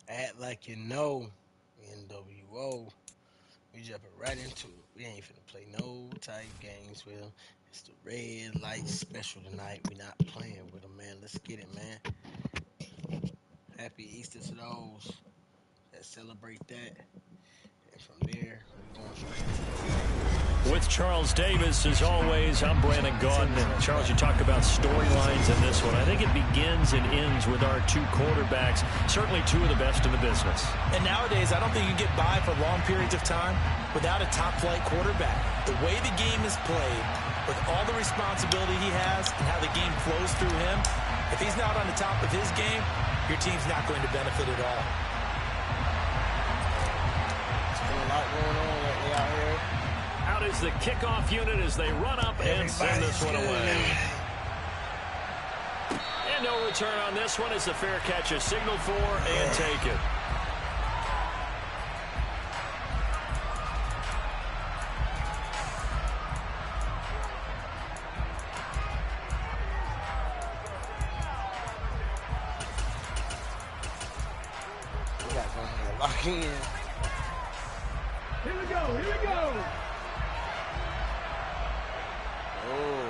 Act like you know. NWO. We jumping right into it. We ain't finna play no type games with them. It's the red light special tonight. We not playing with them, man. Let's get it, man. Happy Easter to those that celebrate that. And from there, we going straight into the game. With Charles Davis, as always, I'm Brandon Gaudin. And Charles, you talk about storylines in this one. I think it begins and ends with our two quarterbacks, certainly two of the best in the business. And nowadays, I don't think you can get by for long periods of time without a top-flight quarterback. The way the game is played, with all the responsibility he has and how the game flows through him, if he's not on the top of his game, your team's not going to benefit at all. There's been a lot going on lately out here. Out is the kickoff unit as they run up and send this one away. And no return on this one as the fair catch is signaled for and taken. We got to go ahead and lock in. Here we go, here we go. Oh.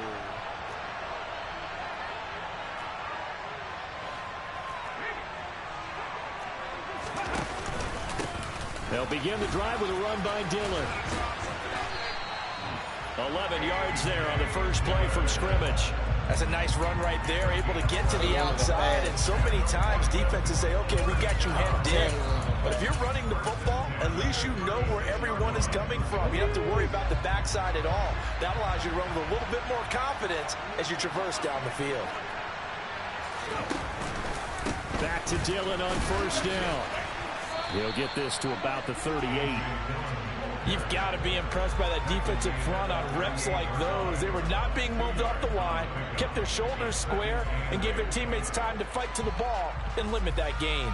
They'll begin the drive with a run by Dillon. 11 yards there on the first play from scrimmage. That's a nice run right there, able to get to the outside. And so many times defenses say, okay, we got you hemmed in. But if you're running the football, at least you know where everyone is coming from. You don't have to worry about the backside at all. That allows you to run with a little bit more confidence as you traverse down the field. Back to Dillon on first down. He'll get this to about the 38. You've got to be impressed by that defensive front on reps like those. They were not being moved off the line, kept their shoulders square, and gave their teammates time to fight to the ball and limit that gain.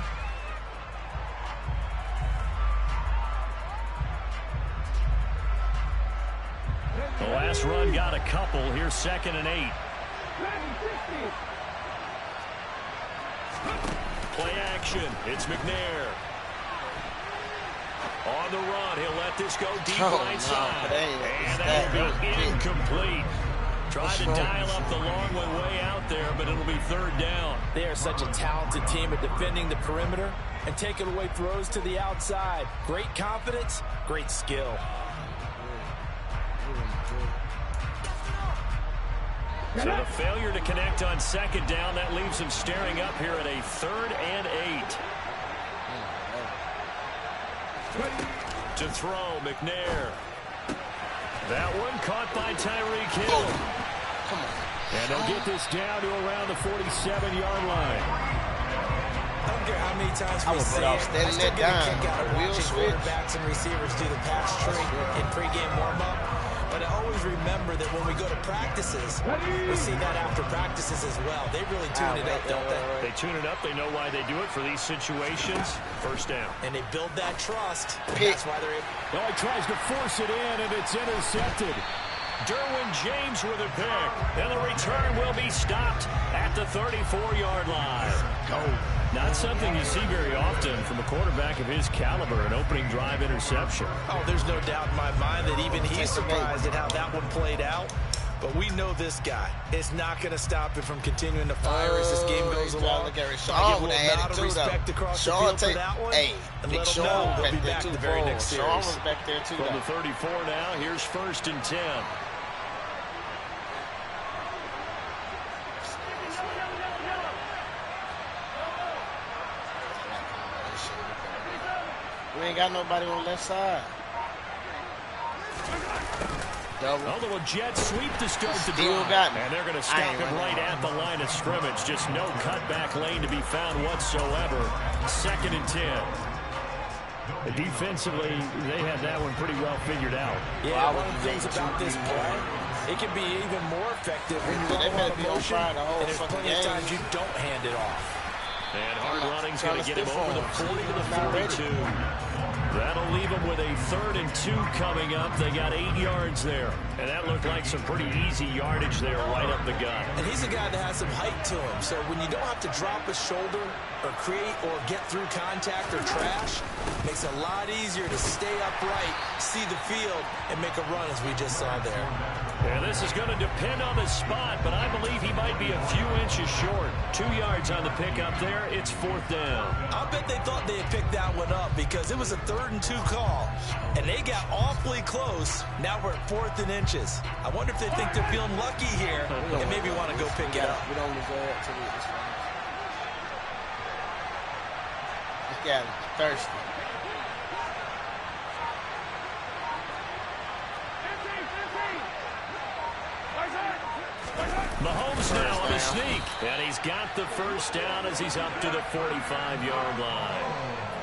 The last run got a couple. Here's 2nd and 8. Play action. It's McNair. On the run, he'll let this go deep right side. And that'll be incomplete. Tried to dial up the long one way out there, but it'll be 3rd down. They are such a talented team at defending the perimeter and taking away throws to the outside. Great confidence, great skill. So the failure to connect on 2nd down, that leaves him staring up here at a 3rd and 8. To throw, McNair. That one caught by Tyreek Hill. Come on. And they'll get this down to around the 47-yard line. I don't care how many times we see it. I still get a kick out of watching quarterbacks and receivers do the pass tree in pregame warm-up. But I always remember that when we go to practices, we see that after practices as well. They really tune it up, don't they? They tune it up. They know why they do it for these situations. First down. And they build that trust. That's why they're able. Oh, he tries to force it in, and it's intercepted. Derwin James with a pick. And the return will be stopped at the 34-yard line. Go. Not something you see very often from a quarterback of his caliber, an opening drive interception. Oh, there's no doubt in my mind that even he's surprised at how that one played out. But we know this guy is not going to stop him from continuing to fire as this game goes along. Look at Sean with an attitude, respect across the field for that one. Hey, and Big let them Sean know they'll be back the very next series. Sean was back there too. From the 34 now, here's 1st and 10. We ain't got nobody on the left side. Double. A little jet sweep to start the Still drive. got me. And they're going to stop him right at the line of scrimmage. Just no cutback lane to be found whatsoever. 2nd and 10. Defensively, they had that one pretty well figured out. Yeah, one of the things about this play, it can be even more effective when you run on a motion, and there's plenty of times you don't hand it off. And hard running's going to get him over the 40 to the 42. That'll leave him with a 3rd and 2 coming up. They got 8 yards there. And that looked like some pretty easy yardage there right up the gut. And he's a guy that has some height to him. So when you don't have to drop a shoulder or create or get through contact or trash, it makes it a lot easier to stay upright, see the field, and make a run as we just saw there. Yeah, this is going to depend on the spot, but I believe he might be a few inches short. 2 yards on the pickup there. It's 4th down. I bet they thought they had picked that one up because it was a 3rd and 2 call, and they got awfully close. Now we're at 4th and inches. I wonder if they think they're feeling lucky here and maybe want to go pick it up. We don't deserve it to be this way. Look at him, thirsty. Mahomes now on the sneak, and he's got the 1st down as he's up to the 45-yard line.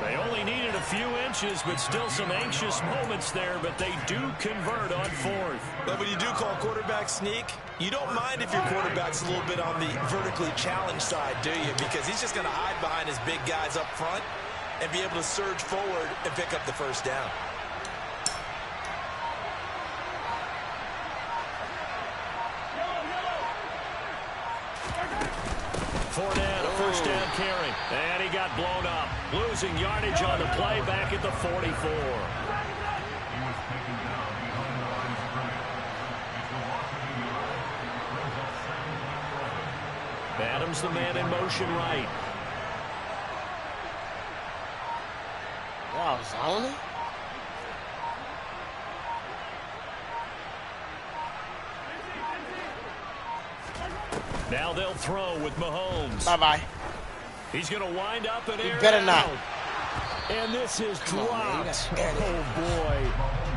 They only needed a few inches, but still some anxious moments there, but they do convert on 4th. But when you do call quarterback sneak, you don't mind if your quarterback's a little bit on the vertically challenged side, do you? Because he's just going to hide behind his big guys up front and be able to surge forward and pick up the 1st down. Fourth down, a 1st down carry. And he got blown up. Losing yardage on the play back at the 44. Adams the man in motion right. Wow, zoning? Now they'll throw with Mahomes. Bye-bye. He's going to wind up and air better not. And this is dropped. Oh, boy.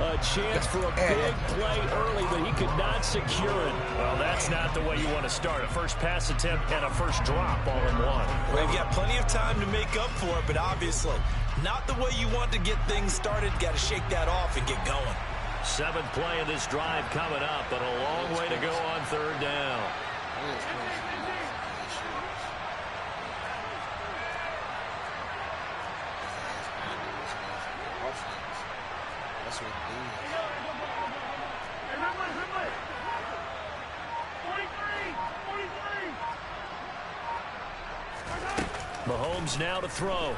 A chance for a big play early, but he could not secure it. Well, that's not the way you want to start. A first pass attempt and a first drop all in one. Well, you've got plenty of time to make up for it, but obviously not the way you want to get things started. Got to shake that off and get going. 7th play of this drive coming up, but a long way to go on 3rd down. That's what it is. Mahomes now to throw.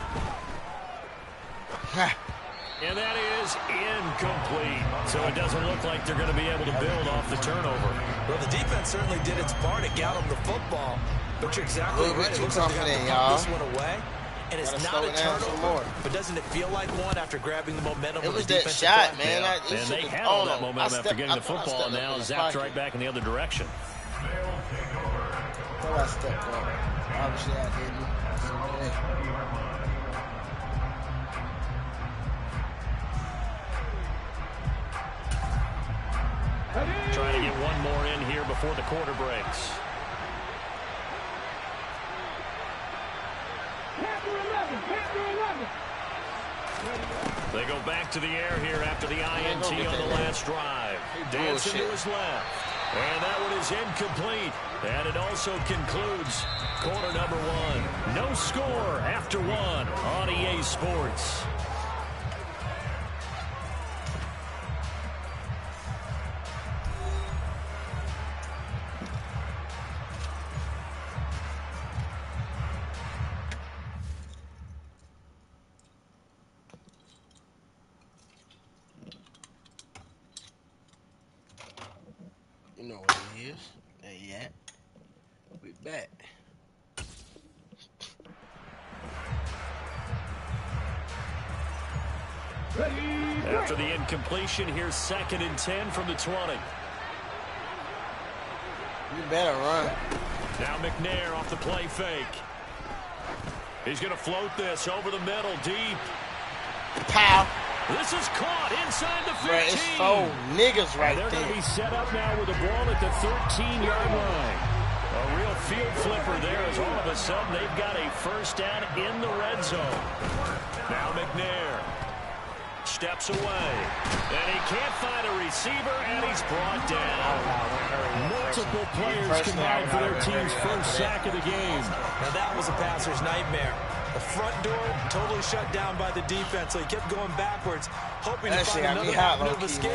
And that is incomplete. So it doesn't look like they're going to be able to build off the turnover. Well, the defense certainly did its part. It got them the football. But you're exactly right. It looks like they're going to put this one away. And it's not a turnover. But doesn't it feel like one after grabbing the momentum? It was that shot, man. Yeah. And they had all that momentum after getting the football, and now zapped right back in the other direction. I thought I stepped up. Obviously, I didn't. Trying to get one more in here before the quarter breaks. They go back to the air here after the INT on the last drive. Dancing to his left. And that one is incomplete. And it also concludes quarter number 1. No score after 1 on EA Sports. You know what it is. Hey, yeah. We back. After the incompletion, here's 2nd and 10 from the 20. You better run. Now McNair off the play fake. He's going to float this over the middle, deep. Pow. This is caught inside the 15. Right, it's 4 niggas right there. They're going to be set up now with the ball at the 13-yard line. A real field flipper there as all of a sudden they've got a 1st down in the red zone. Now McNair. steps away. And he can't find a receiver, and he's brought down. Multiple players combined for their team's first sack of the game. Now that was a passer's nightmare. The front door totally shut down by the defense, so he kept going backwards, hoping to find another avenue of escape.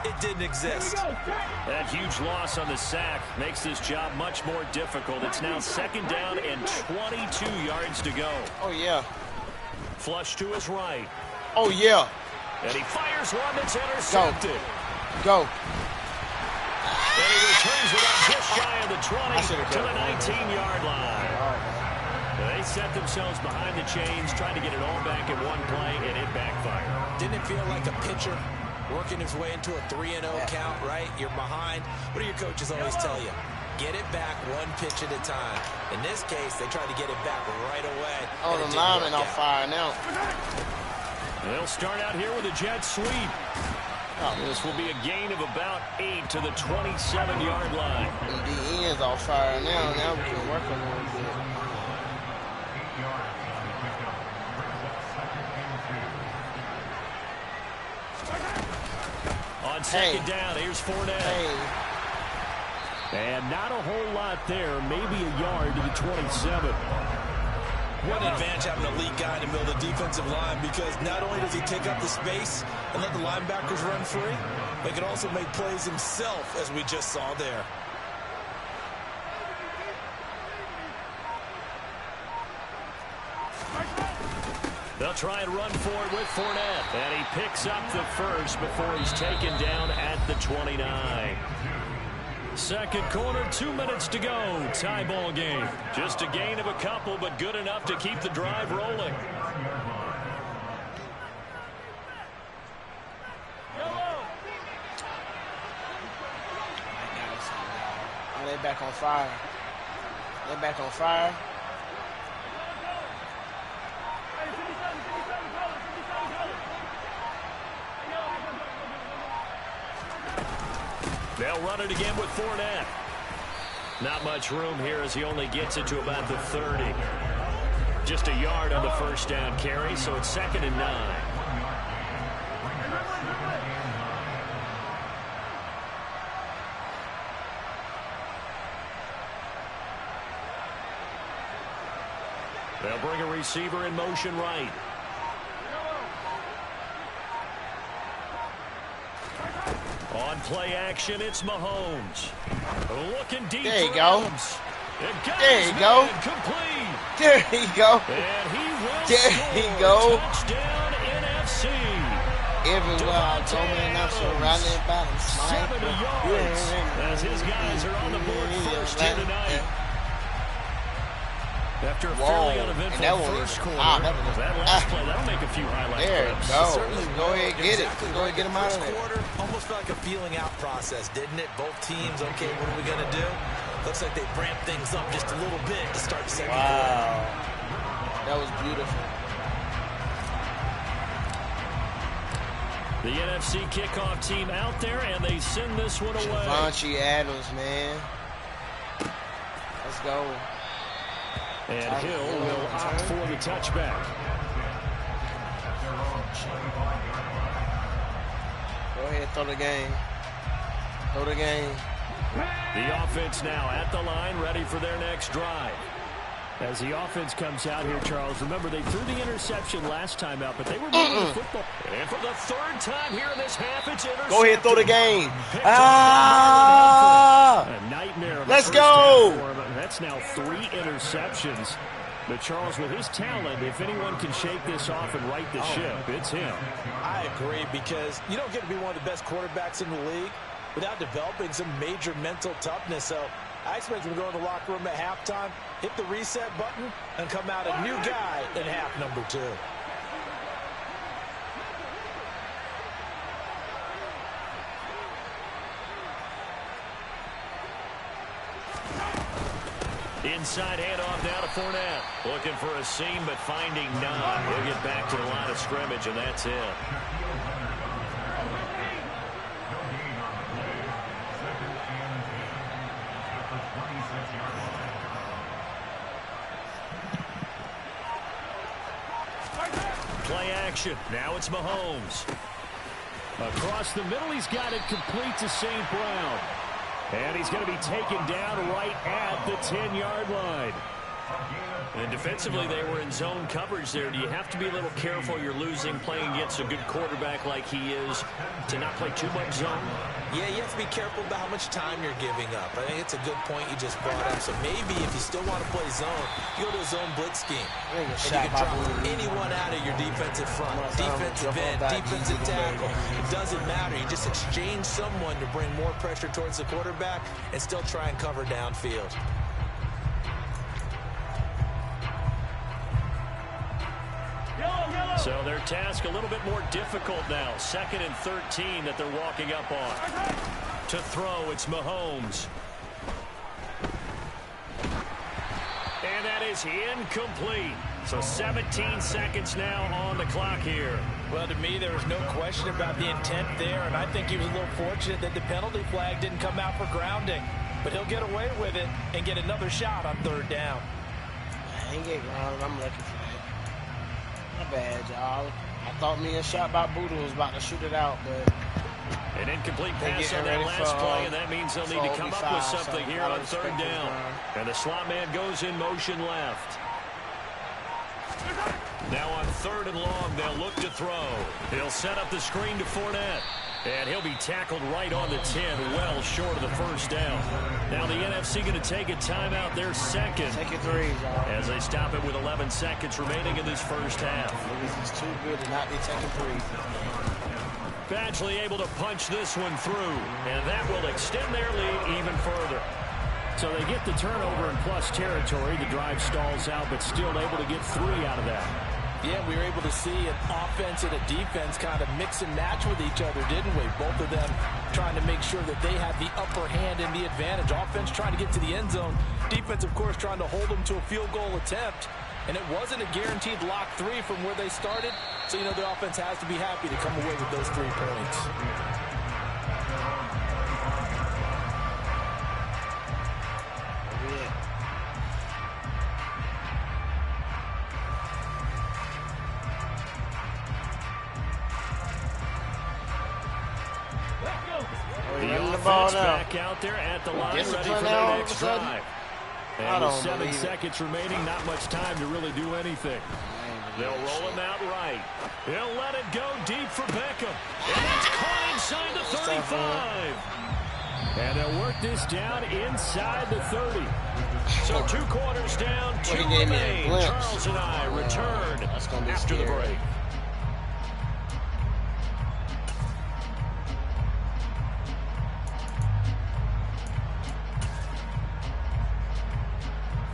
It didn't exist. That huge loss on the sack makes this job much more difficult. It's now 2nd down and 22 yards to go. Oh, yeah. Flush to his right. Oh, yeah. And he fires one that's intercepted. Go. And he returns it up just shy of the 20 to the 19-yard line. They set themselves behind the chains, trying to get it all back in one play, and it backfired. Didn't it feel like a pitcher working his way into a 3-0 count, right? You're behind. What do your coaches always tell you? Get it back one pitch at a time. In this case, they tried to get it back right away. Oh, the linemen are firing out. They'll start out here with a jet sweep. This will be a gain of about 8 to the 27-yard line. And the ends are firing now. Now we can work a little bit. On 2nd down, here's Fournette. And not a whole lot there, maybe a yard to the 27. What an advantage having an elite guy in the middle of the defensive line, because not only does he take up the space and let the linebackers run free, but he can also make plays himself, as we just saw there. They'll try and run for it with Fournette. And he picks up the first before he's taken down at the 29. Second quarter, 2 minutes to go. Tie ball game. Just a gain of a couple, but good enough to keep the drive rolling. Oh, they back on fire. They're back on fire. They'll run it again with Fournette. Not much room here as he only gets it to about the 30. Just a yard on the first down carry, so it's 2nd and 9. They'll bring a receiver in motion right. On play action, it's Mahomes. Looking deep. There you go. There you go. Complete. There you go. And he will there score. You go. Touchdown NFC. Everywhere I go, man, I'm surrounded by them. 70 yards as his guys are on the board first here tonight. After a fairly uneventful first quarter, that last play, that'll make a few highlight clips. There you go. Go ahead and get it. Go ahead and get him out of there. Quarter almost felt like a feeling out process, didn't it? Both teams, okay, what are we going to do? Looks like they ramped things up just a little bit to start the second quarter. That was beautiful. The NFC kickoff team out there, and they send this one away. Javonte Adams, man. Let's go. And Hill will opt for the touchback. Go ahead, throw the game. Throw the game. The offense now at the line, ready for their next drive. As the offense comes out here, Charles, remember they threw the interception last time out, but they were moving the football. And for the 3rd time here in this half, it's intercepted. Go ahead, throw the game. A nightmare. Let's go. That's now 3 interceptions. But Charles, with his talent, if anyone can shake this off and right the ship, it's him. I agree, because you don't get to be one of the best quarterbacks in the league without developing some major mental toughness. So I expect him to go in the locker room at halftime, hit the reset button, and come out a new guy in half number 2. Inside handoff now to Fournette. Looking for a seam, but finding none. He'll get back to the line of scrimmage, and that's it. Play action. Now it's Mahomes. Across the middle, he's got it complete to St. Brown. And he's going to be taken down right at the 10-yard line. And defensively, they were in zone coverage there. Do you have to be a little careful? You're losing playing against a good quarterback like he is to not play too much zone? Yeah, you have to be careful about how much time you're giving up. I think it's a good point you just brought up. So maybe if you still want to play zone, you go to a zone blitz scheme. And you can drop anyone out of your defensive front, defensive end, defensive tackle. It doesn't matter. You just exchange someone to bring more pressure towards the quarterback and still try and cover downfield. So their task a little bit more difficult now. 2nd and 13 that they're walking up on. To throw, it's Mahomes. And that is incomplete. So 17 seconds now on the clock here. Well, to me, there was no question about the intent there, and I think he was a little fortunate that the penalty flag didn't come out for grounding. But he'll get away with it and get another shot on 3rd down. I ain't get grounded. I'm looking for that. Not bad, y'all. I thought me and Shot by Buddha was about to shoot it out, but an incomplete pass on that last play, and that means they'll need to come up with something here on 3rd down. And the slot man goes in motion left. Now on 3rd and long, they'll look to throw. He'll set up the screen to Fournette. And he'll be tackled right on the 10, well short of the 1st down. Now the NFC going to take a timeout, their 2nd. Take it 3, y'all. As they stop it with 11 seconds remaining in this 1st half. This is too good to not be taking 3. Badgley able to punch this one through, and that will extend their lead even further. So they get the turnover in plus territory. The drive stalls out, but still able to get 3 out of that. Yeah, we were able to see an offense and a defense kind of mix and match with each other, didn't we? Both of them trying to make sure that they had the upper hand and the advantage. Offense trying to get to the end zone. Defense, of course, trying to hold them to a field goal attempt. And it wasn't a guaranteed lock 3 from where they started. So, you know, the offense has to be happy to come away with those 3 points. The offense back out there at the line, ready for their next drive. And with 7 seconds remaining, not much time to really do anything. They'll roll him out right. They'll let it go deep for Beckham. And that's caught inside the 35. And they'll work this down inside the 30. So 2 quarters down, 2 remain. Charles and I return after the break.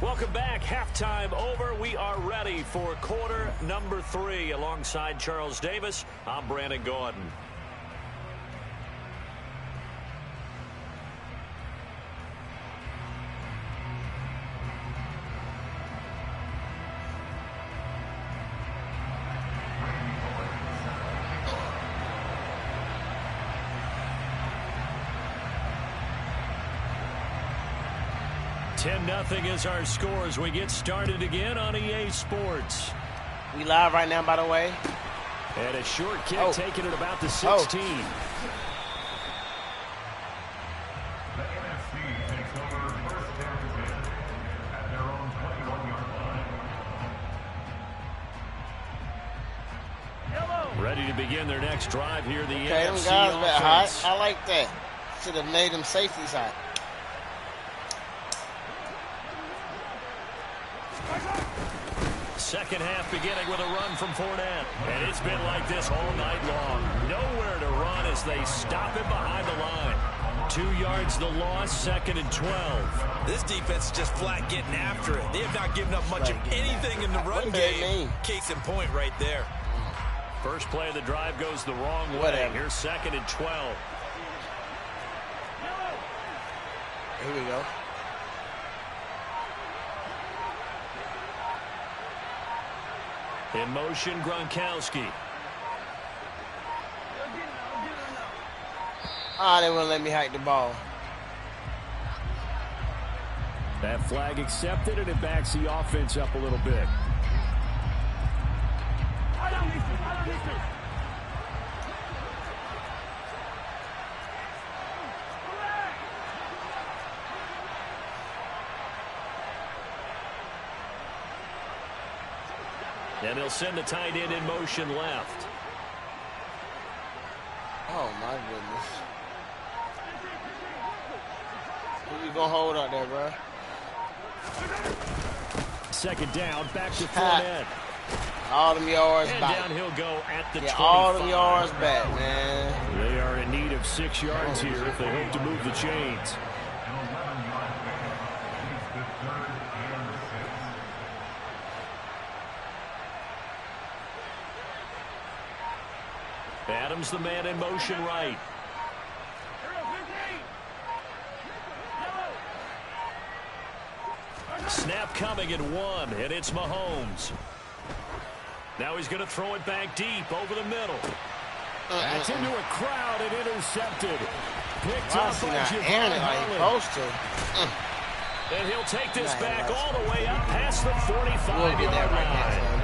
Welcome back. Halftime over. We are ready for quarter number 3. Alongside Charles Davis, I'm Brandon Gordon. Nothing is our score as we get started again on EA Sports. We live right now, by the way. And a short kick taken at about the 16. Ready to begin their next drive here. The NFC offense. I like that. Should have made them safeties hot. Second half beginning with a run from Fournette. And it's been like this all night long. Nowhere to run as they stop him behind the line. 2 yards the loss, 2nd and 12. This defense is just flat getting after it. They have not given up much of anything in the run game. Case in point right there. First play of the drive goes the wrong way. Here's 2nd and 12. Here we go. In motion, Gronkowski. They wouldn't let me hike the ball. That flag accepted, and it backs the offense up a little bit. And he'll send the tight end in motion left. Oh, my goodness. Who you going to hold out there, bro? Second down, back to Fournette. All them yards and back. Down he'll go at the 25. All them yards back, man. They are in need of 6 yards here if they hope to move the chains. Adams the man in motion right. Snap coming at 1, and it's Mahomes. Now he's going to throw it back deep over the middle. That's into a crowd and intercepted. Picked up by Javon Holland. And he'll take this back all the way up past the 45-yard line.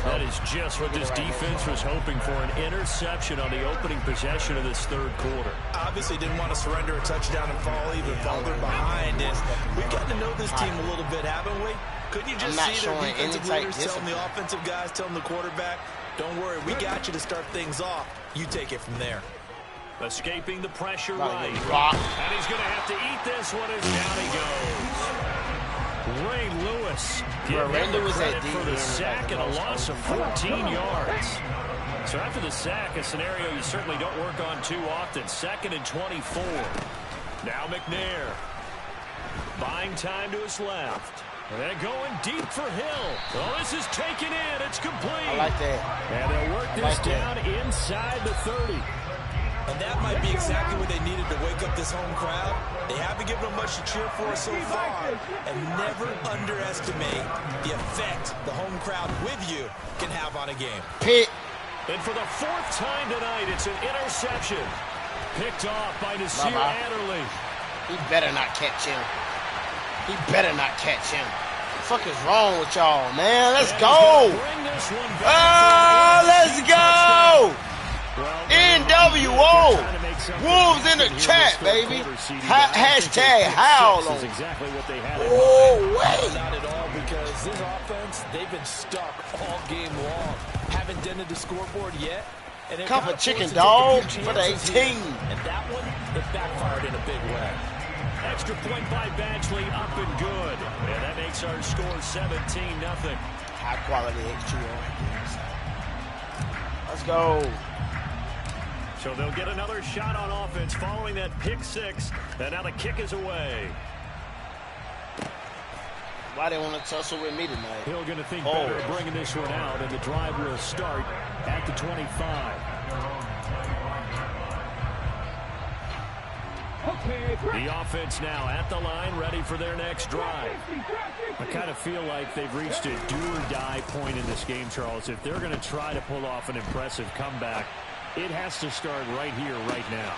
That is just what this defense was hoping for, an interception on the opening possession of this third quarter. Obviously didn't want to surrender a touchdown and fall even farther behind. And we've gotten to know this team a little bit, haven't we? Couldn't you just see their defensive leaders telling the offensive guys, telling the quarterback, don't worry, we got you to start things off. You take it from there. Escaping the pressure right. And he's going to have to eat this one as down he goes. Ray Lewis getting the credit for the sack and a loss of 14 yards. So after the sack, a scenario you certainly don't work on too often. 2nd and 24. Now McNair. Buying time to his left. And they're going deep for Hill. Oh, this is taken in. It's complete. I like that. And they'll work this down inside the 30. And that might be exactly what they needed to wake up this home crowd. They haven't given them much to cheer for so far. And never underestimate the effect the home crowd with you can have on a game. And for the 4th time tonight, it's an interception. Picked off by Nasir Adderley. He better not catch him. He better not catch him. What the fuck is wrong with y'all, man? Let's go. Oh, let's go. NWO. Wolves in the chat, baby. Hashtag howl on. Exactly what they had. Oh, wait. Not at all, because this offense, they've been stuck all game long. Haven't dented the scoreboard yet. And Cup of chicken dog for the 18. And that one, it backfired in a big way. Extra point by Badgley, up and good. And that makes our score 17-0. High quality H2O. Let's go. So they'll get another shot on offense following that pick 6. And now the kick is away. Why they want to tussle with me tonight? Hill going to think better of bringing this one out, and the drive will start at the 25. The offense now at the line, ready for their next drive. I kind of feel like they've reached a do-or-die point in this game, Charles. If they're going to try to pull off an impressive comeback, it has to start right here, right now.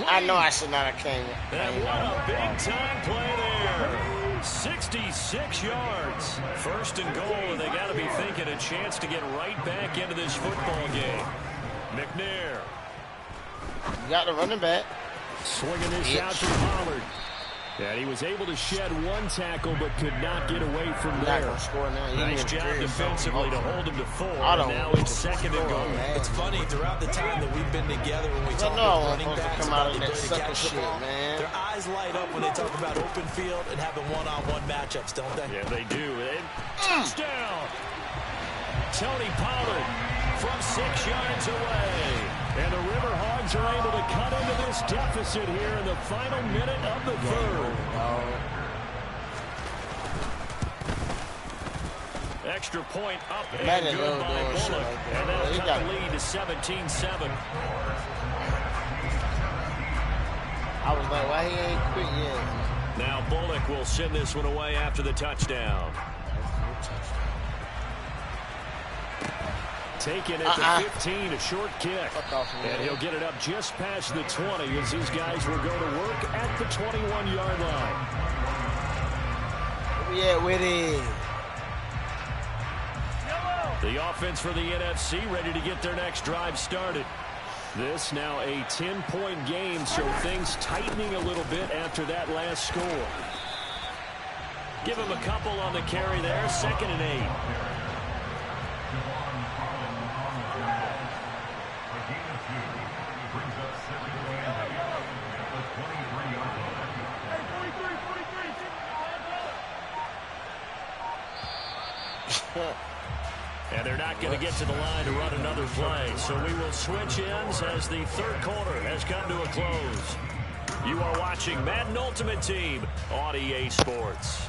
I know I should not have came. And what a big-time play there. 66 yards. 1st and goal, and they got to be thinking a chance to get right back into this football game. McNair. You got the running back. Swinging this out to Pollard. And he was able to shed one tackle, but could not get away from there. Nice job defensively to hold him to 4. And now it's 2nd and goal. It's funny, throughout the time that we've been together, when we talk about running backs, about the ability to catch the ball, their eyes light up when they talk about open field and having one-on-one matchups, don't they? Yeah, they do. Touchdown! Tony Pollard from 6 yards away. And the Riverhogs are able to cut into this deficit here in the final minute of the 3rd. Extra point up and good by Bullock. And that'll cut the lead to 17-7. I was like, why he ain't quit yet? Now Bullock will send this one away after the touchdown. Taking it to 15, a short kick. And he'll get it up just past the 20 as these guys will go to work at the 21-yard line. Yeah, with it. The The offense for the NFC ready to get their next drive started. This now a 10-point game, so things tightening a little bit after that last score. Give him a couple on the carry there, 2nd and 8. And they're not going to get to the line to run another play. So we will switch ends as the 3rd quarter has come to a close. You are watching Madden Ultimate Team on EA Sports.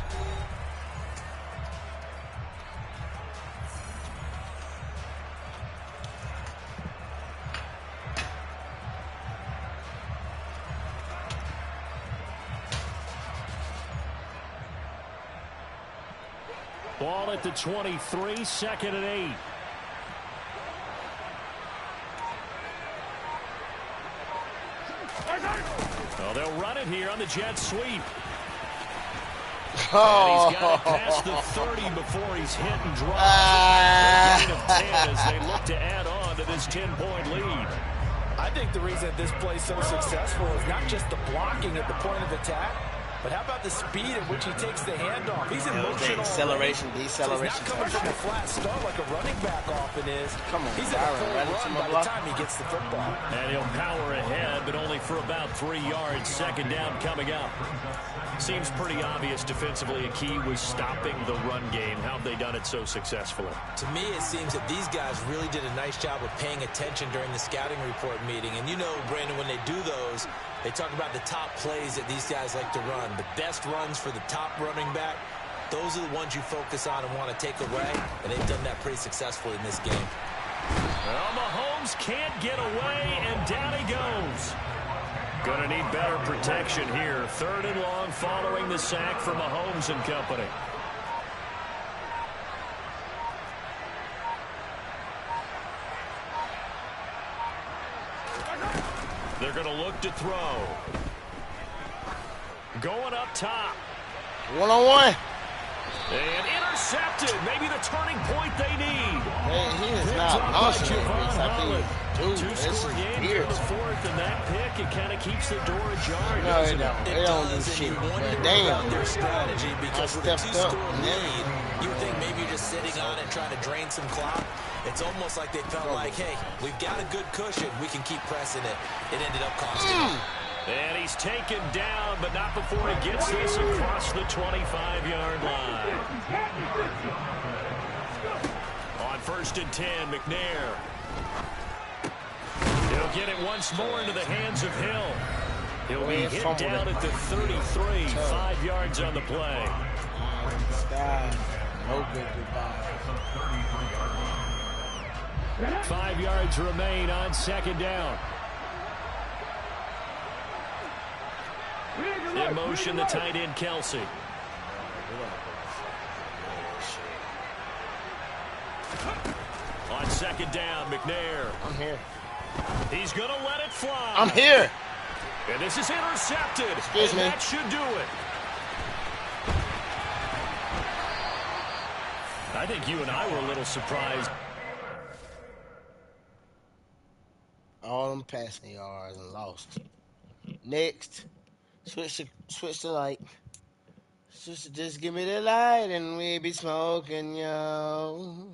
Ball at the 23, 2nd and 8. Well, they'll run it here on the jet sweep. And he's got it past the 30 before he's hit and dropped. A gain of 10 as they look to add on to this 10-point lead. I think the reason that this play is so successful is not just the blocking at the point of attack, but how about the speed at which he takes the handoff? He's in motion. Acceleration, deceleration. So he's not coming from a flat start like a running back often is. Come on, he's in a full run by the time he gets the football. And he'll power ahead, but only for about 3 yards. 2nd down coming up. Seems pretty obvious defensively a key was stopping the run game. How have they done it so successfully? To me, it seems that these guys really did a nice job of paying attention during the scouting report meeting. And you know, Brandon, when they do those, they talk about the top plays that these guys like to run. The best runs for the top running back, those are the ones you focus on and want to take away. And they've done that pretty successfully in this game. Well, Mahomes can't get away, and down he goes. Going to need better protection here. 3rd and long following the sack from Mahomes and company. They're going to look to throw. Going up top. One-on-one. And intercepted. Maybe the turning point they need. Hey, he is not launching it. Two-score game for the 4th, and that pick, it kind of keeps the door ajar. No, it don't. It don't do shit. Damn. Their strategy, because with a 2-score lead, you would think maybe you're just sitting on it trying to drain some clock. It's almost like they felt like, hey, we've got a good cushion. We can keep pressing it. It ended up costing them. And he's taken down, but not before he gets this across the 25-yard line. On 1st and 10, McNair. He'll get it once more into the hands of Hill. He'll be hit down at the 33, 5 yards on the play. No good goodbye. 5 yards remain on 2nd down. In motion, the tight end, Kelsey. On 2nd down, McNair. I'm here. He's going to let it fly. I'm here. And this is intercepted. Excuse me. That should do it. I think you and I were a little surprised. All them passing yards and lost. Next. Switch the light. Just give me the light and we be smoking, yo.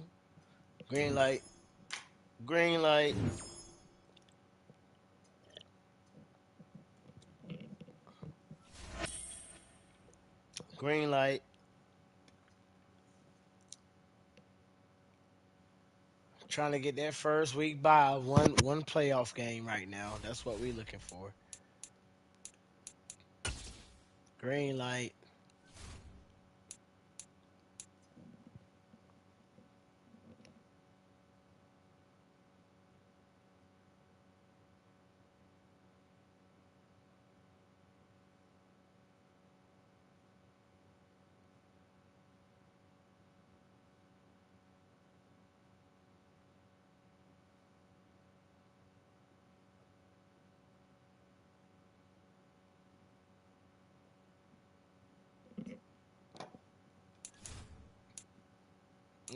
Green light. Green light. Green light. Trying to get that first week bye, one playoff game right now. That's what we're looking for. Green light.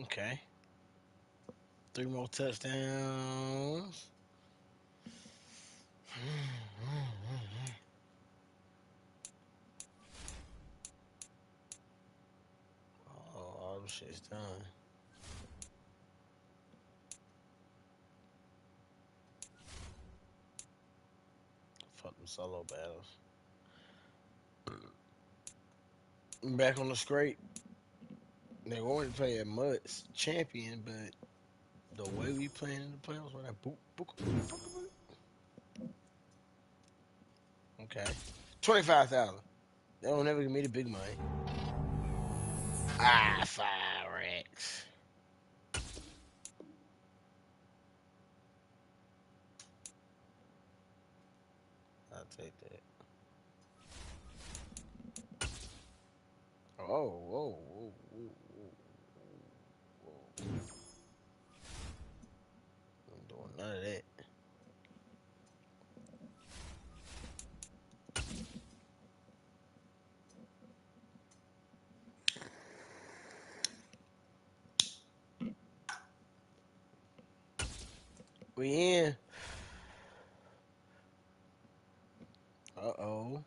Okay. 3 more touchdowns. Oh, all the shit's done. Fuck them solo battles. I'm back on the scrape. They wanted to play at Mud's champion, but the way we playing in the playoffs, where that boop, boop, boop, boop, boop. Okay, 25,000. They don't never give me the big money. Ah, 5X. I'll take that. Oh, whoa, whoa, whoa, whoa. I'm doing none of that. We in. Uh-oh.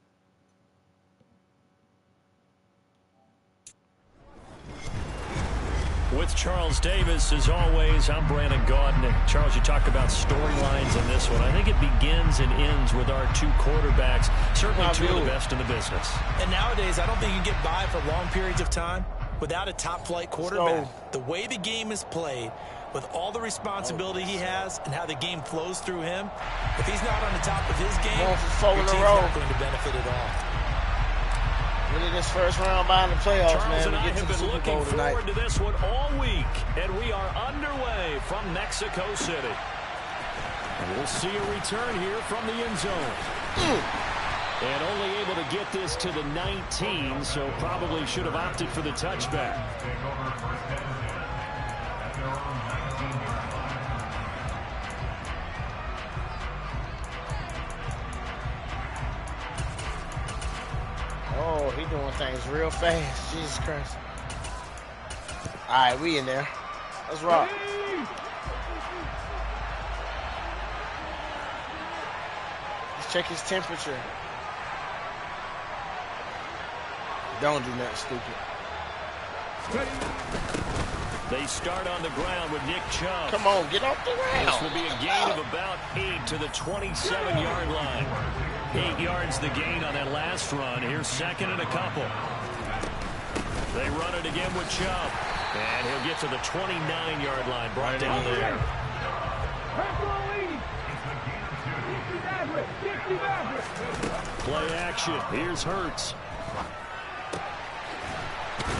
With Charles Davis, as always, I'm Brandon Gaudin. Charles, you talked about storylines in this one. I think it begins and ends with our two quarterbacks, certainly two of the best in the business. And nowadays, I don't think you can get by for long periods of time without a top-flight quarterback. The way the game is played, with all the responsibility he has and how the game flows through him, if he's not on the top of his game, your team's not going to benefit at all. Really, this first round by in the playoffs, Charles man. and I We get to have the been Super Bowl looking tonight. forward to this one all week, and we are underway from Mexico City. And we'll see a return here from the end zone. And only able to get this to the 19, so probably should have opted for the touchback. Oh, he doing things real fast. Jesus Christ. All right, we in there. Let's rock. Let's check his temperature. Don't do nothing stupid. They start on the ground with Nick Chubb. Come on, get off the ground. This will be a gain of about 8 to the 27-yard line. 8 yards the gain on that last run. Here's second and a couple. They run it again with Chubb. And he'll get to the 29-yard line. Brought down there. Play action. Here's Hurts.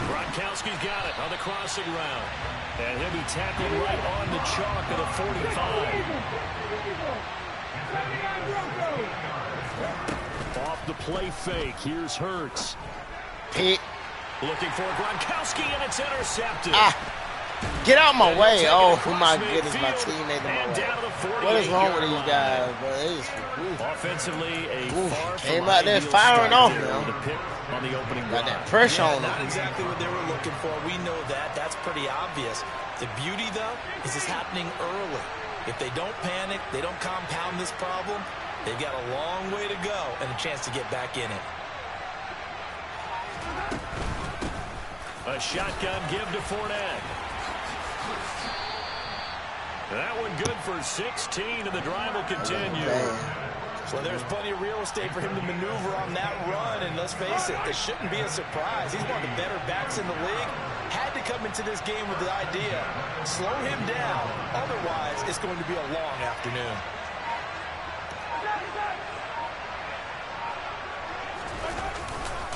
Gronkowski's got it on the crossing route. And he'll be tackled right on the chalk of the 45. Off the play fake. Here's Hurts. Hit. Looking for Gronkowski, and it's intercepted. Get out my way. Oh, my goodness, my teammate in my way. What is wrong with these guys, bro? Offensively, a far came out there firing off, man. On the opening got that pressure on them. Not exactly what they were looking for. We know that. That's pretty obvious. The beauty, though, is it's happening early. If they don't panic, they don't compound this problem, they've got a long way to go and a chance to get back in it. A shotgun give to Fournette. That one good for 16, and the drive will continue. Well, there's plenty of real estate for him to maneuver on that run, and let's face it, it shouldn't be a surprise. He's one of the better backs in the league. Had to come into this game with the idea, slow him down, otherwise it's going to be a long afternoon.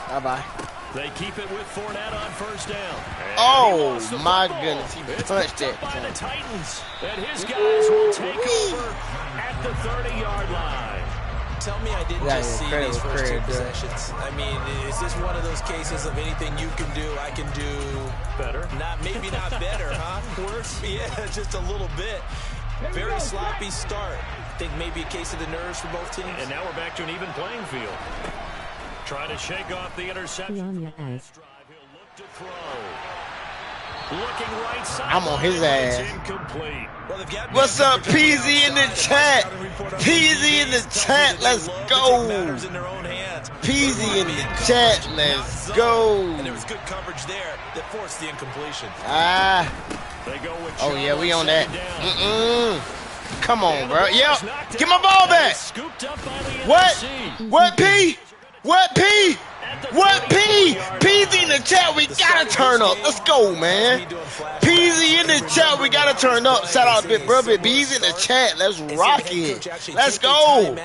Bye-bye. They keep it with Fournette on first down. Oh, my goodness. He punched it. By the Titans. And his guys will take over at the 30-yard line. Tell me I didn't just see these first two possessions. I mean, is this one of those cases of anything you can do, I can do better? Maybe not better, huh? Worse? Yeah, just a little bit. Very sloppy start. I think maybe a case of the nerves for both teams. And now we're back to an even playing field. Trying to shake off the interception. This drive, he'll look to throw. Looking right side. I'm on his ass. Incomplete. What's up, PZ in the chat? PZ in the chat, let's go. PZ in the chat, let's go. And there was good coverage there that forced the incompletion. Oh yeah, we on that. Come on, bro. Yep. Get my ball back. What? What, P? What, P? What, P? PZ in the chat, we gotta turn up. Let's go, man. PZ in the chat, we gotta turn up. Shout out to Big Brother. B's in the chat. Let's rock it. Let's go.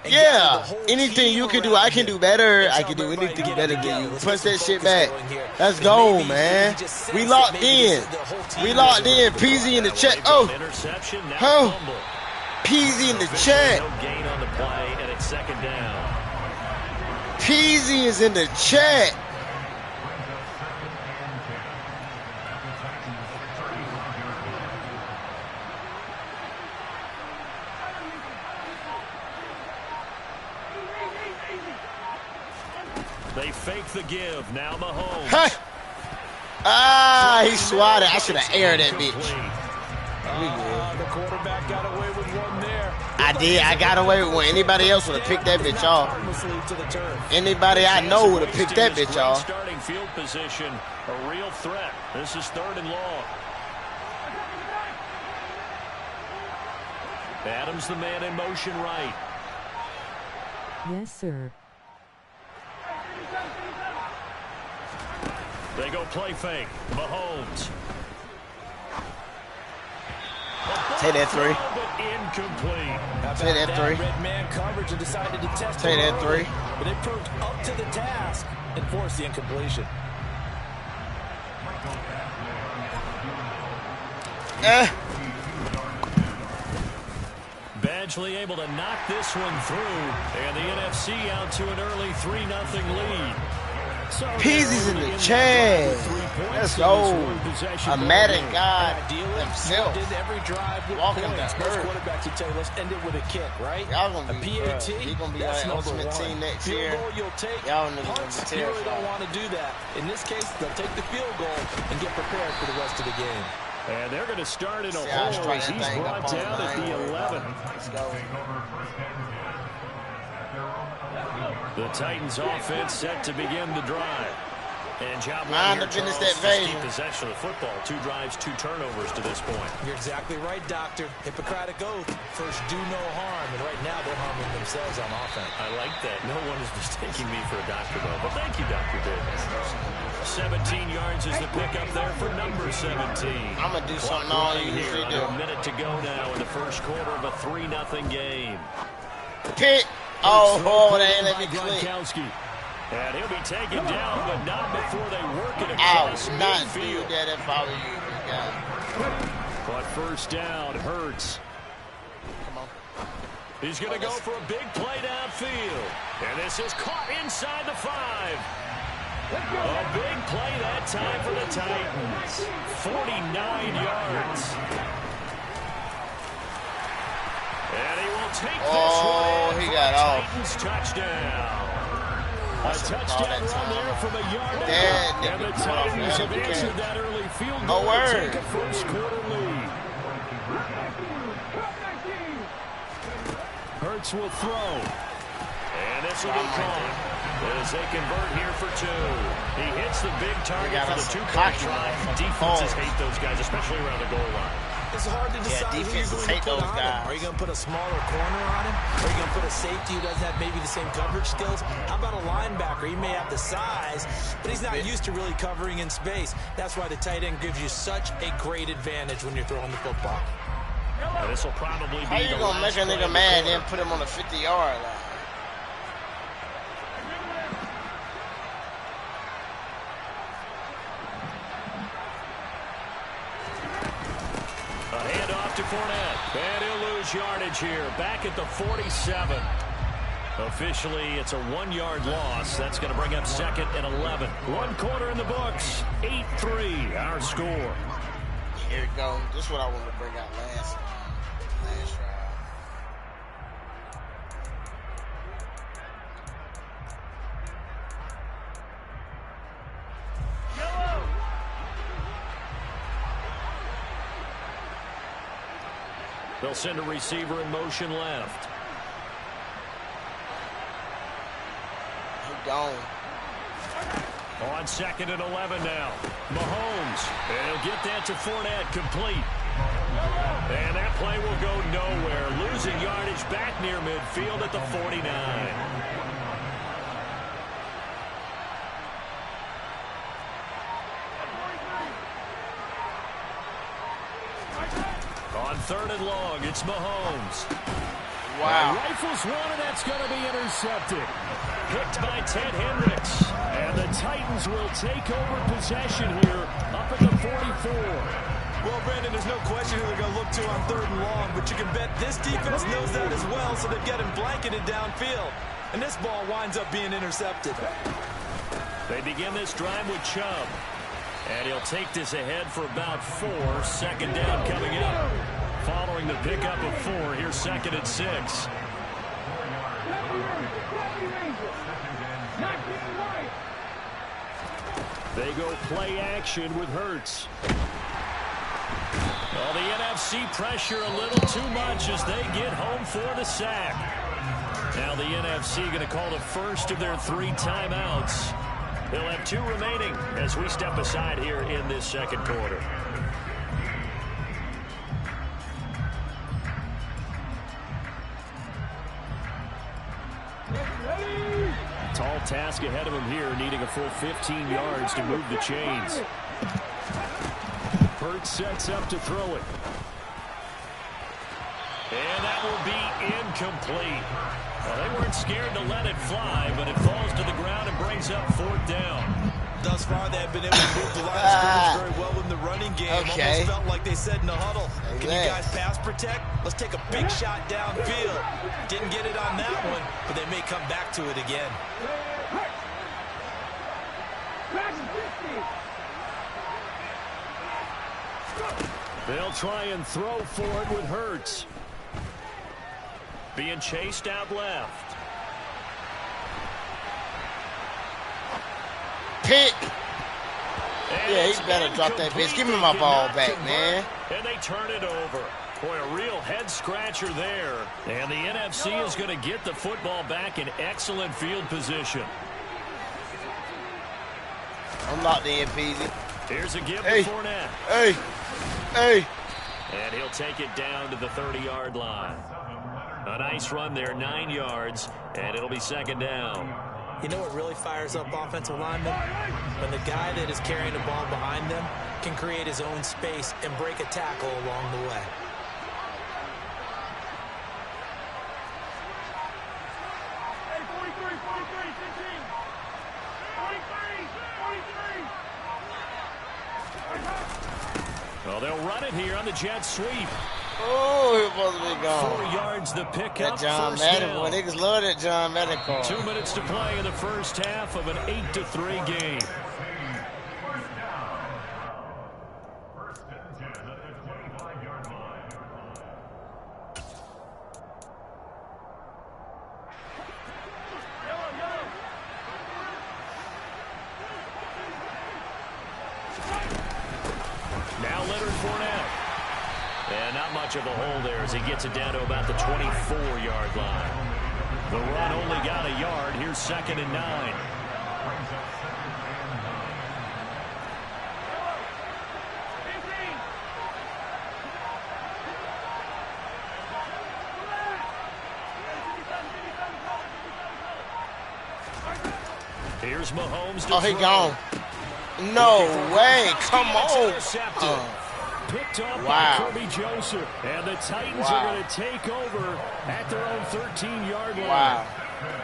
Yeah. Anything you can do, I can do better. I can do anything better than you. Punch that shit back. Let's go, man. We locked in. We locked in. PZ in the chat. Oh. PZ in the chat. PZ is in the chat. They fake the give. Now Mahomes. Huh. He swatted. I should have aired that bitch. The quarterback got away with one there. I did. I got away with one. Anybody else would have picked that bitch off. Anybody I know would have picked that bitch off. Starting field position, a real threat. This is 3rd and long. Adams, the man in motion right. Yes, sir. They go play fake. Mahomes. Take that 3. Incomplete. Take that 3. Red man coverage and decided to test. Take that 3. But it proved up to the task and forced the incompletion. Badgley able to knock this one through, and the NFC out to an early 3-0 lead. PZ's in the chat. Let's go. A Madden God himself. Walking the earth. Quarterbacks would tell you, let's end it with a kick, right? Y'all gonna be PAT. He gonna be on the ultimate team next year. Y'all niggas gonna be terrified. You really don't want to do that. In this case, they'll take the field goal and get prepared for the rest of the game. And they're going to start in a hole as he's brought down at the 11. Let's go. The Titans offense set to begin the drive. And job Mind to finish that vein. Possession of the football. 2 drives, 2 turnovers to this point. You're exactly right, Doctor. Hippocratic oath. First, do no harm. And right now, they're harming themselves on offense. I like that. No one is mistaking me for a doctor, though. But thank you, Dr. Davis. 17 yards is the pickup there for number 17. I'm going to do something all you usually do. A minute to go now in the first quarter of a 3-0 game. Pick. Oh, they ain't let me click. And he'll be taken down, but not before they work it I across would not do midfield. that if I were you, big guy. But first down, Hurts. Come on. He's going to go for a big play downfield. And this is caught inside the 5. A big play that time for the Titans. 49 yards. And he will take this one in he for got a off. Titans touchdown. A touchdown run there from a yard out. And the Titans have answered that early field goal to take a first quarter lead. Hurts will throw. And this will be caught as they convert here for 2. He hits the big target for the 2-point try. Defenses hate those guys, especially around the goal line. It's hard to decide who you're going to put on him. Are you going to put a smaller corner on him? Are you going to put a safety who doesn't have maybe the same coverage skills? How about a linebacker? He may have the size, but he's not used to really covering in space. That's why the tight end gives you such a great advantage when you're throwing the football. This will probably be How you going to make a nigga mad and then put him on the 50-yard line? To Fournette, and he'll lose yardage here, back at the 47. Officially, it's a 1-yard loss. That's going to bring up 2nd and 11. 1 quarter in the books, 8-3, our score. Here it goes. This is what I wanted to bring out last drive. They'll send a receiver in motion left. He gone. On 2nd and 11 now. Mahomes. And he'll get that to Fournette, complete. And that play will go nowhere. Losing yardage back near midfield at the 49. On 3rd and long, it's Mahomes. Wow. Rifles one, and that's going to be intercepted. Picked by Ted Hendricks. And the Titans will take over possession here up at the 44. Well, Brandon, there's no question who they're going to look to on 3rd and long, but you can bet this defense knows that as well, so they've got him blanketed downfield. And this ball winds up being intercepted. They begin this drive with Chubb. And he'll take this ahead for about 4. 2nd down coming up. Following the pickup of 4, here's 2nd and 6. They go play action with Hurts. Well, the NFC pressure a little too much as they get home for the sack. Now the NFC going to call the first of their 3 timeouts. They'll have 2 remaining as we step aside here in this 2nd quarter. Tall task ahead of him here, needing a full 15 yards to move the chains. Hurts sets up to throw it. And that will be incomplete. Well, they weren't scared to let it fly, but it falls to the ground and brings up 4th down. Thus far, they have been able to move the line of scrimmage very well in the running game. Almost felt like they said in the huddle, can you guys pass protect? Let's take a big shot downfield. Didn't get it on that one, but they may come back to it again. They'll try and throw for it with Hurts. Being chased out left. Pick. Yeah, he better drop that bitch. Give me my ball back, man. And they turn it over. Boy, a real head-scratcher there. And the NFC is going to get the football back in excellent field position. I'm locked in, Peasy. Here's a give to Fournette. Hey. And he'll take it down to the 30-yard line. A nice run there, 9 yards, and it'll be 2nd down. You know what really fires up offensive linemen? When the guy that is carrying the ball behind them can create his own space and break a tackle along the way. Well, they'll run it here on the jet sweep. Oh, he was supposed to be gone. 4 yards the pickup. That John Madden, boy, niggas love that John Madden call. 2 minutes to play in the first half of an 8-3 game. Of a hole there as he gets it down to about the 24-yard line. The run only got a yard. Here's 2nd and 9. Here's Mahomes. Oh, he gone. No way. Come on. Picked up by Kirby Joseph. And the Titans are going to take over at their own 13-yard line. Wow.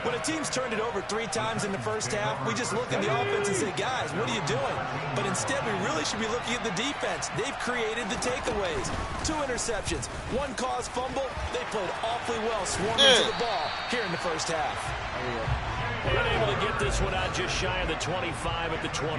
When a team's turned it over 3 times in the first half, we just look at the offense and say, guys, what are you doing? But instead, we really should be looking at the defense. They've created the takeaways. 2 interceptions, 1 caused fumble. They played awfully well swarming to the ball here in the first half. Been able to get this one out just shy of the 25 at the 24.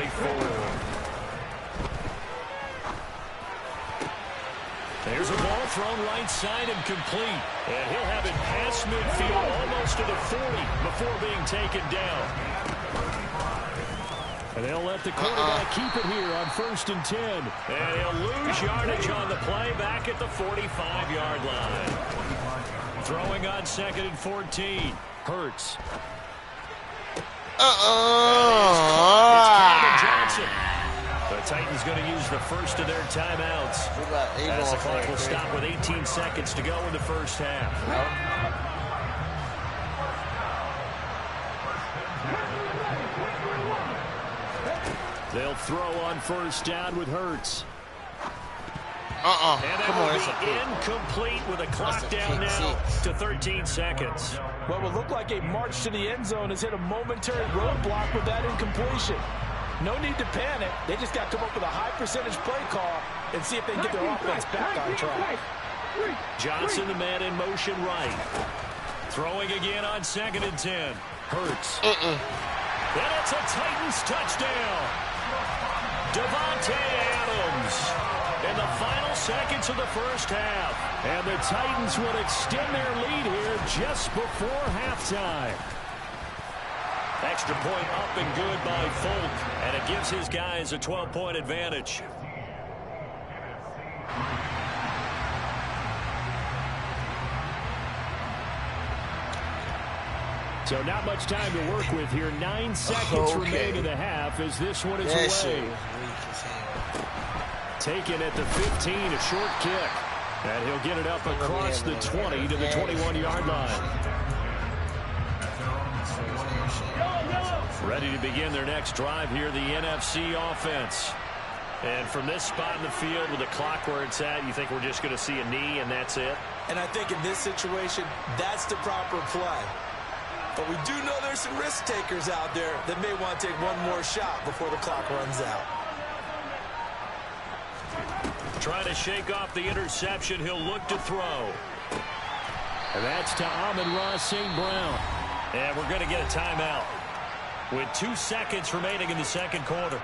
There's a ball thrown right side and complete. And he'll have it past midfield almost to the 40 before being taken down. They'll let the quarterback keep it here on 1st and 10. And he'll lose yardage on the play back at the 45-yard line. Throwing on 2nd and 14. Hurts. It's Calvin Johnson. The Titans going to use the first of their timeouts. As the clock will stop with 18 seconds to go in the first half. They'll throw on 1st down with Hurts. And Come on, it's incomplete with a clock down now to 13 seconds. What will look like a march to the end zone has hit a momentary roadblock with that incompletion. No need to panic. They just got to come up with a high percentage play call and see if they can get their offense back on track. Johnson, the man in motion right. Throwing again on 2nd and 10. Hurts. And it's a Titans touchdown. Devontae Adams in the final seconds of the first half. And the Titans will extend their lead here just before halftime. Extra point up and good by Folk. And it gives his guys a 12-point advantage. So not much time to work with here. 9 seconds remain in the half as this one is away. Taken at the 15, a short kick. And he'll get it up across the 20 to the 21-yard line. Ready to begin their next drive here, the NFC offense. And from this spot in the field with the clock where it's at, you think we're just going to see a knee and that's it? And I think in this situation, that's the proper play. But we do know there's some risk takers out there that may want to take one more shot before the clock runs out. Trying to shake off the interception, he'll look to throw. And that's to Amon-Ra St. Brown. And we're going to get a timeout with 2 seconds remaining in the second quarter.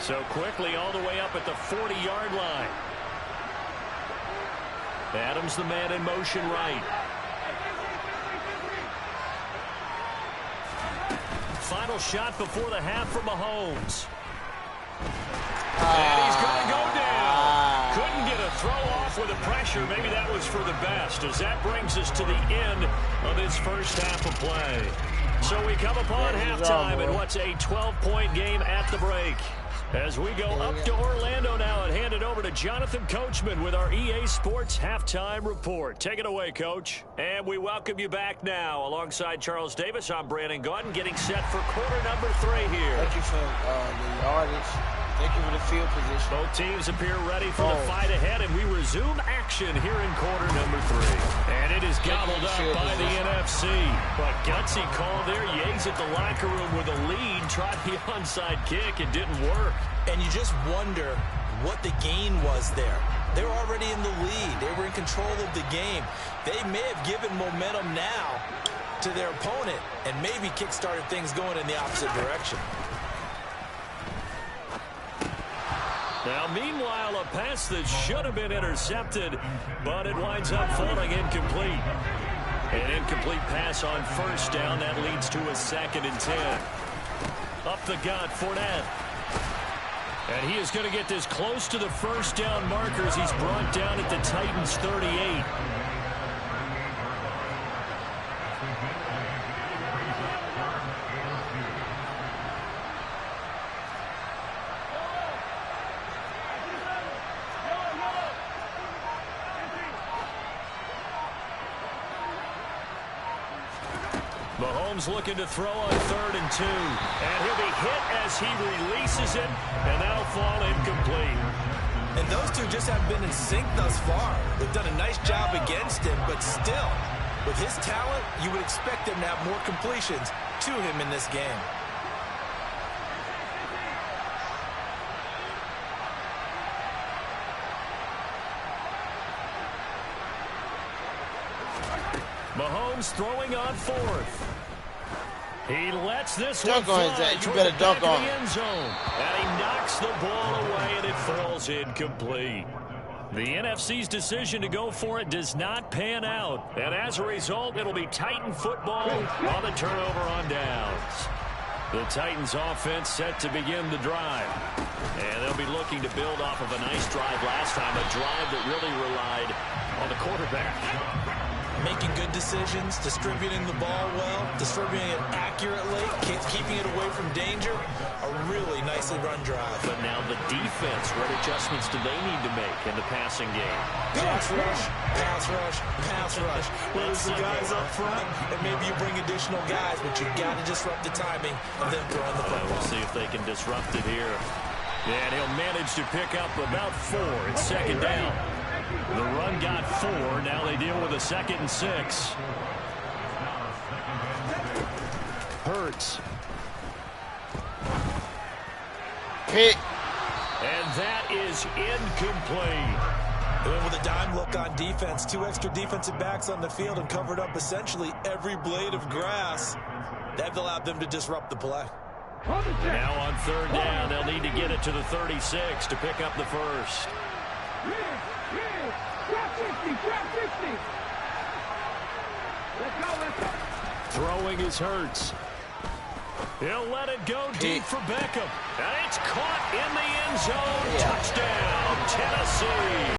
So quickly all the way up at the 40-yard line. Adams, the man in motion right. Final shot before the half from Mahomes. And he's going to go down. Couldn't get a throw off with the pressure. Maybe that was for the best, as that brings us to the end of this first half of play. So we come upon halftime in what's a 12-point game at the break. As we go up to Orlando now and hand it over to Jonathan Coachman with our EA Sports Halftime Report. Take it away, Coach. And we welcome you back now. Alongside Charles Davis, I'm Brandon Gordon, getting set for quarter number 3 here. Thank you for the yardage. Thank you for the field position. Both teams appear ready for the fight ahead, and we resume action here in quarter number 3. And it is gobbled up by the NFC. But gutsy call there. Yates at the locker room with a lead. Tried the onside kick. It didn't work. And you just wonder what the gain was there. They're already in the lead. They were in control of the game. They may have given momentum now to their opponent and maybe kick-started things going in the opposite direction. Now, meanwhile, a pass that should have been intercepted, but it winds up falling incomplete. An incomplete pass on first down. That leads to a 2nd and 10. Up the gut, Fournette. And he is going to get this close to the first down markers. He's brought down at the Titans' 38. Mahomes looking to throw on 3rd and 2. And he'll be hit as he releases it, and that'll fall incomplete. And those two just haven't been in sync thus far. They've done a nice job against him, but still, with his talent, you would expect him to have more completions to him in this game. Mahomes throwing on 4th. He lets this Dunk one on his fly ass. You toward better the dunk back of on the him. end zone. And he knocks the ball away, and it falls incomplete. The NFC's decision to go for it does not pan out. And as a result, it'll be Titan football on the turnover on downs. The Titans offense set to begin the drive. And they'll be looking to build off of a nice drive last time, a drive that really relied on the quarterback. Making good decisions, distributing the ball well, distributing it accurately, keeping it away from danger. A really nicely run drive. But now the defense, what adjustments do they need to make in the passing game? Pass rush, pass rush, pass rush. Where's the guys up front? And maybe you bring additional guys, but you got to disrupt the timing of them throwing the football. We'll see if they can disrupt it here. And he'll manage to pick up about 4. It's second down. The run got 4. Now they deal with a 2nd and 6. Hurts. Pick. And that is incomplete. They went with a dime look on defense. 2 extra defensive backs on the field and covered up essentially every blade of grass. That allowed them to disrupt the play. Now on 3rd down, they'll need to get it to the 36 to pick up the first. Throwing is Hurts. He'll let it go deep for Beckham. And it's caught in the end zone. Touchdown, Tennessee.